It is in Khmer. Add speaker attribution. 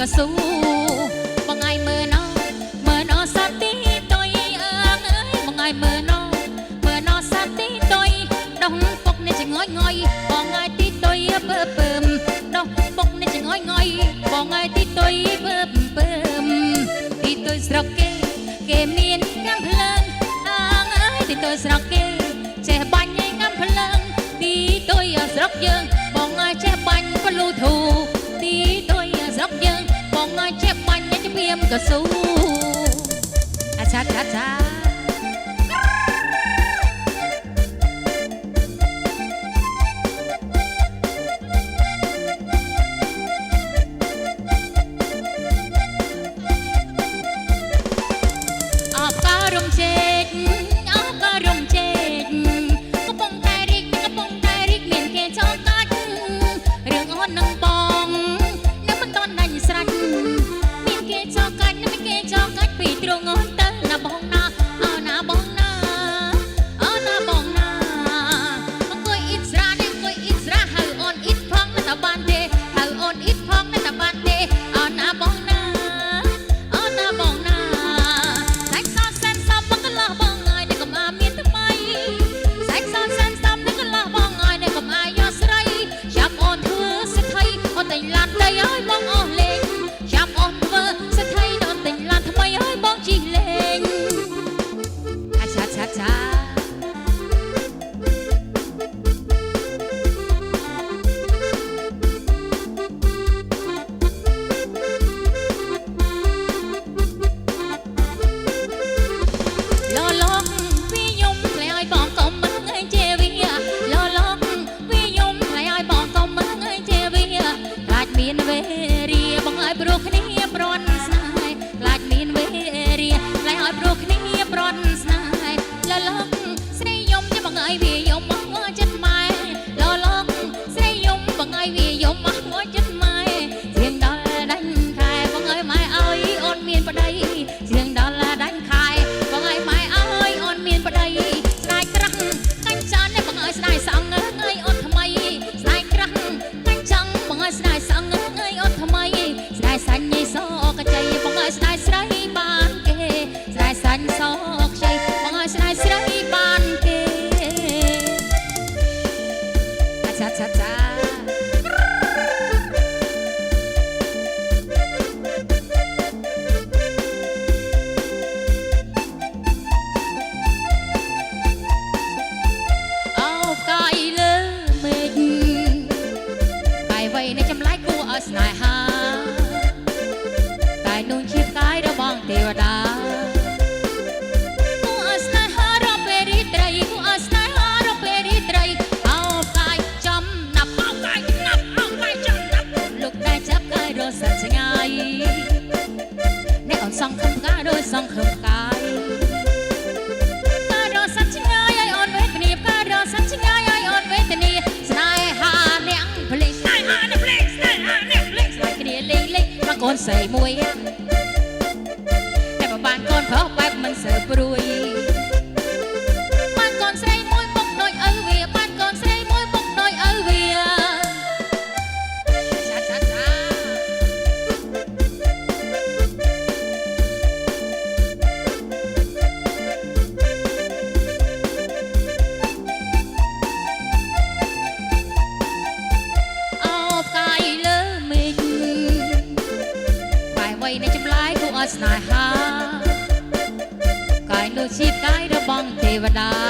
Speaker 1: កស៊ូបងឯងមើលណោសាទីតុយអើយបងឯងមើលណោសាទីតុយដោះពុកនេះចងយងយបងឯងទីតុយពើពើមដោះពុកនេះចងយងយបងឯងទីតុយពើពើមទីតុយស្រុកគេមានកាំភ្លើងអើយទីតុយស្រុកគេចេះបាញ់ឯកាំភ្លើងទីតុយស្រុកយើងបងឯងចេះបាញ់ពលូធូទីតុយស្រុកយើងបងឯងចេះបាញ់ជំរាមកស៊ូអាចាចាចាអបការរំជែកកំពុងតែរីកមានគេចោលកាច់រឿងអូននឹងបងនៅមិនតន់ដាច់ស្រេចមានគេចោលកាច់ពីទ្រងអូនទៅណាបងណាអូណាបងណាអង្គុយអ៊ីតស្រាហៅអូនអ៊ីតផងនៅតែបានទេហៅអូនអ៊ីតផងនៅតែបានទេអូណាបងណាសាច់សតសែនសំមកកន្លះបងអើយនៅកំអាមានថ្មីសាច់សតសែនសំនៅកន្លះបងអើយនៅកំអាយកស្រីចាប់អូនធ្វើសិទ្ធិអូនតែឡានដីអើយបងអស់លេងចាប់អូនធ្វើសិទ្ធិអូនតែឡានថ្មីអើយបងជីលេងអាឆាឆាឆាមានវេរីបងឲ្យព្រោះគ្នាប្រន់ស្នេហ៍ខ្លាចមានវេរីខ្លាចឲ្យព្រោះគ្នាប្រន់ស្នេហ៍លលកស្រីយំជាបងឲ្យវាយំមកចិត្តម៉ែលលកស្រីយំបងឲ្យវាយំមកចិត្តម៉ែជាងដល់ដាច់ខែបងឲ្យម៉ែឲ្យអូនមានប្តីជាងដល់ដាច់ខែបងឲ្យម៉ែឲ្យអូនមានប្តីស្ដាយក្រាស់កាញ់ចានបងឲ្យស្ដាយសងឲ្យអូនថ្មីស្ដាយក្រាស់កាញ់ចង់បងឲ្យស្ដាយសងថ្មីស្ដាយសាញ់ញីសកជ័យបងឲ្យស្ដាយស្រីបានគេស្ដាយសាញ់សកជ័យបងឲ្យស្ដាយស្រីបានគេអាចាចាចាអូផ្កាយលើមេឃកាយវ័យនៃចម្លែកគួរឲ្យស្នេហាកាយនោះជាកាយរបស់ទេវតាគួរឲ្យស្នេហារកពេលរីត្រីគួរឲ្យស្នេហារកពេលរីត្រីអោកាយចំណាប់លោកតែចាប់កាយរស់សាច់ឆ្ងាយអ្នកអូនសងខំកាយដោយសងខំកាយការរស់សាច់ឆ្ងាយឲ្យអូនវេទនាការរស់សាច់ឆ្ងាយឲ្យអូនវេទនាស្នេហាអ្នកភ្លេចស្នេហាអ្នកភ្លេចស្នេហាអ្នកភ្លេចស្នេហ៍គ្នាលេងមកកូនស្រីមួយតែបើបានកូនប្រុសបែបមិនសូវព្រួយបានកូនស្រីមួយមុខដូចឪវាបានកូនស្រីមួយមុខដូចឪវាឆាឆាឆាในចម្លើយគួរឲ្យស្នេហាកាយនោះជាកាយរបស់ទេវតា